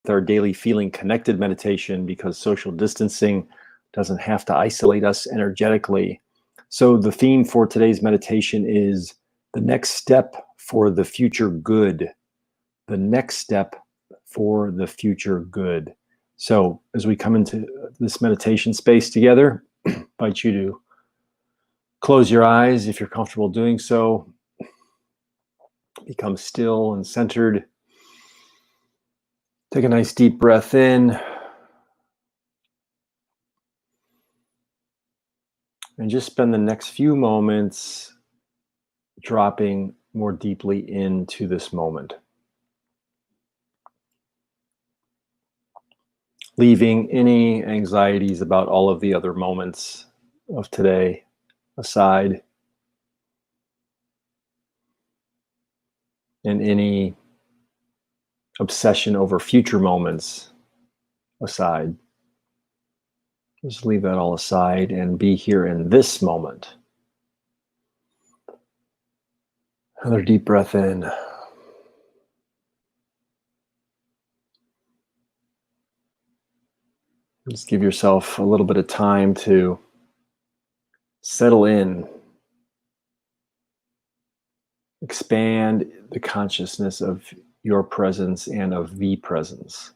our daily feeling connected meditation because social distancing doesn't have to isolate us energetically. So the theme for today's meditation is the next step for the future good. The next step for the future good. So as we come into this meditation space together, I invite you to close your eyes if you're comfortable doing so. Become still and centered. Take a nice deep breath in. And just spend the next few moments dropping more deeply into this moment. Leaving any anxieties about all of the other moments of today aside. And any obsession over future moments aside. Just leave that all aside and be here in this moment. Another deep breath in. Just give yourself a little bit of time to settle in. Expand the consciousness of your presence and of the presence.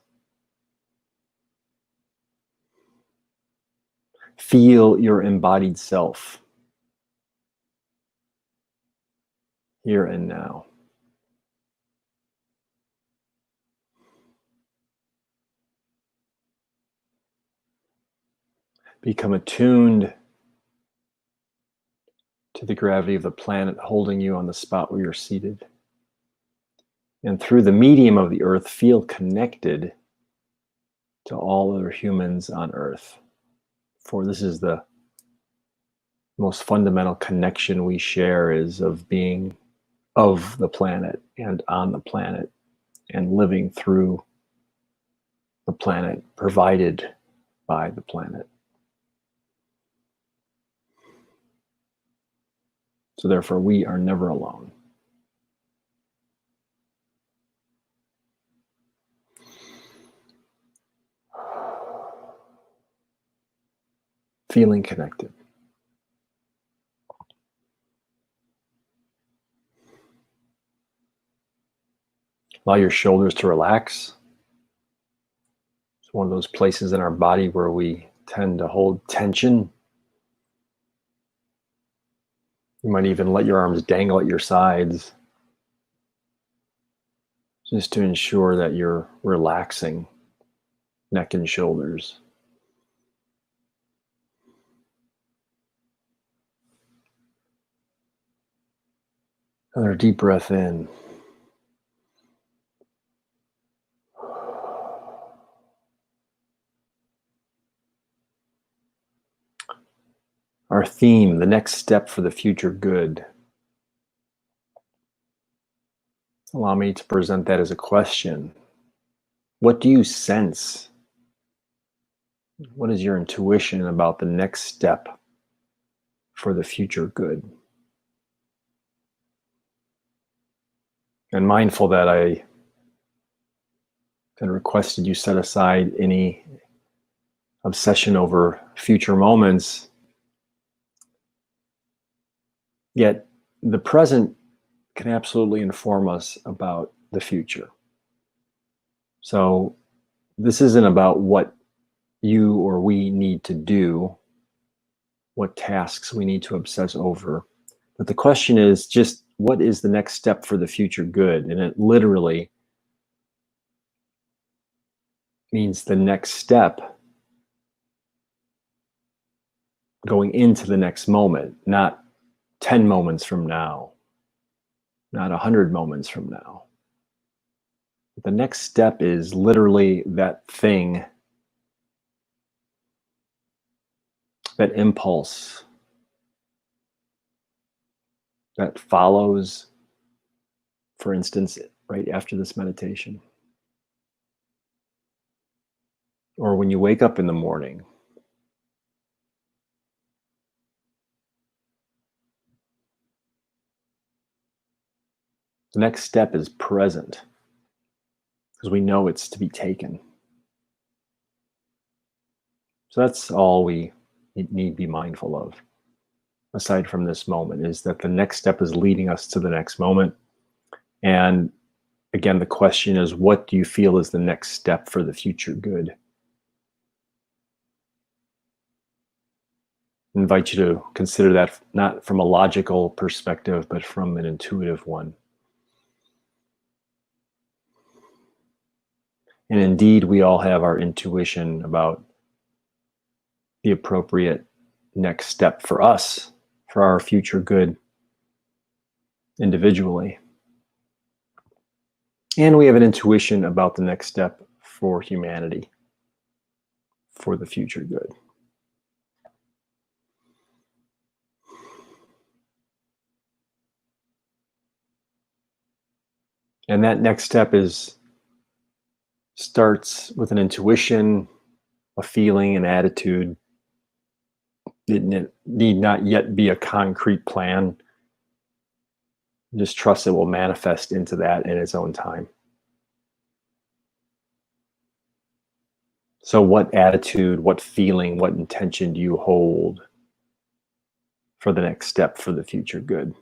Feel your embodied self here and now. Become attuned to the gravity of the planet holding you on the spot where you're seated. And through the medium of the earth, feel connected to all other humans on earth. For this is the most fundamental connection we share, is of being of the planet and on the planet and living through the planet, provided by the planet. So therefore, we are never alone. Feeling connected. Allow your shoulders to relax. It's one of those places in our body where we tend to hold tension. You might even let your arms dangle at your sides, just to ensure that you're relaxing neck and shoulders. Another deep breath in. Our theme, the next step for the future good. Allow me to present that as a question. What do you sense? What is your intuition about the next step for the future good? And mindful that I had requested you set aside any obsession over future moments, yet the present can absolutely inform us about the future. So this isn't about what you or we need to do, what tasks we need to obsess over, but the question is just, what is the next step for the future good? And it literally means the next step going into the next moment, not 10 moments from now, not 100 moments from now. The next step is literally that thing, that impulse that follows, for instance, right after this meditation. Or when you wake up in the morning. The next step is present. because we know it's to be taken. So that's all we need to be mindful of, aside from this moment, is that the next step is leading us to the next moment. And again, the question is, what do you feel is the next step for the future good? I invite you to consider that not from a logical perspective, but from an intuitive one. And indeed, we all have our intuition about the appropriate next step for us, for our future good individually. And we have an intuition about the next step for humanity, for the future good. And that next step starts with an intuition, a feeling, an attitude. It need not yet be a concrete plan. Just trust it will manifest into that in its own time. So what attitude, what feeling, what intention do you hold for the next step for the future good?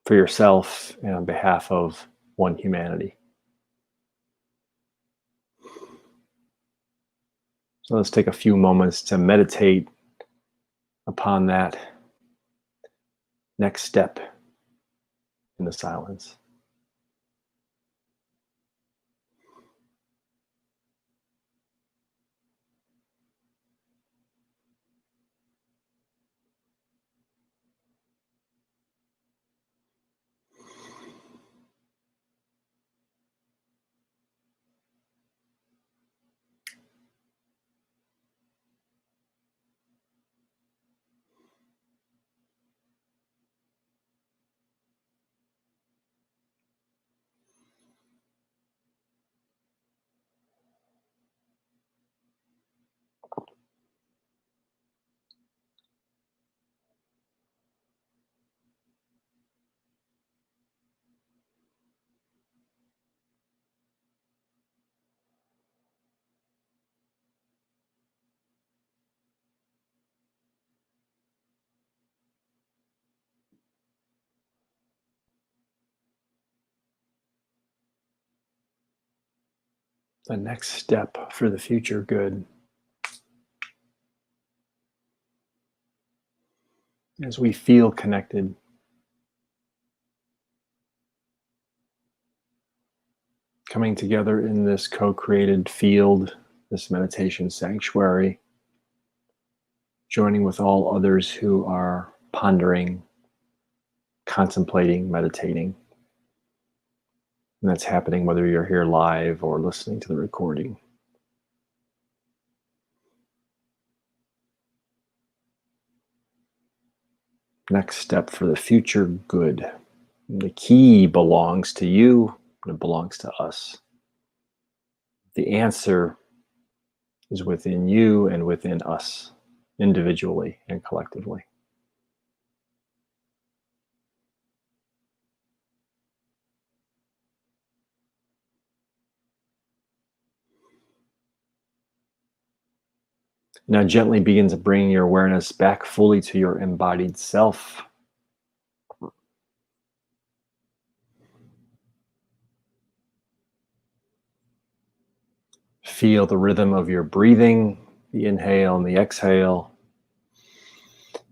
For yourself and on behalf of one humanity. So let's take a few moments to meditate upon that next step in the silence. The next step for the future good. As we feel connected, coming together in this co-created field, this meditation sanctuary, joining with all others who are pondering, contemplating, meditating. And that's happening whether you're here live or listening to the recording. Next step for the future good. The key belongs to you, and it belongs to us. The answer is within you and within us, individually and collectively. Now gently begin to bring your awareness back fully to your embodied self. Feel the rhythm of your breathing, the inhale and the exhale.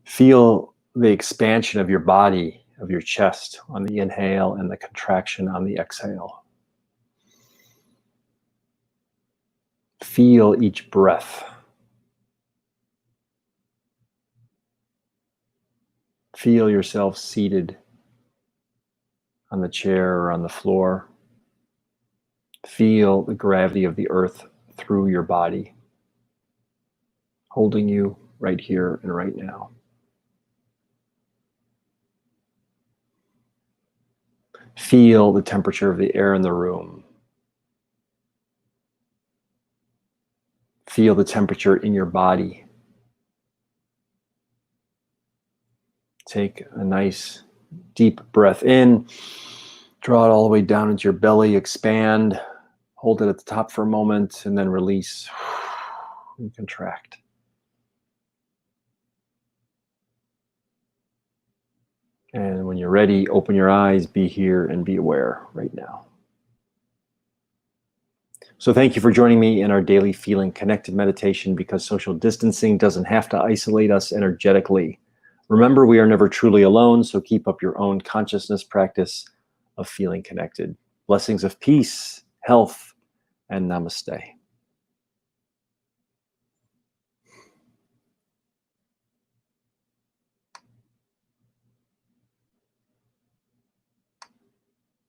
Feel the expansion of your body, of your chest on the inhale and the contraction on the exhale. Feel each breath. Feel yourself seated on the chair or on the floor. Feel the gravity of the earth through your body, holding you right here and right now. Feel the temperature of the air in the room. Feel the temperature in your body. Take a nice deep breath in Draw it all the way down into your belly, expand, hold it at the top for a moment, and then release and contract. And when you're ready, open your eyes, be here, and be aware right now. So thank you for joining me in our daily feeling connected meditation, because social distancing doesn't have to isolate us energetically. Remember, we are never truly alone, so keep up your own consciousness practice of feeling connected. Blessings of peace, health, and namaste.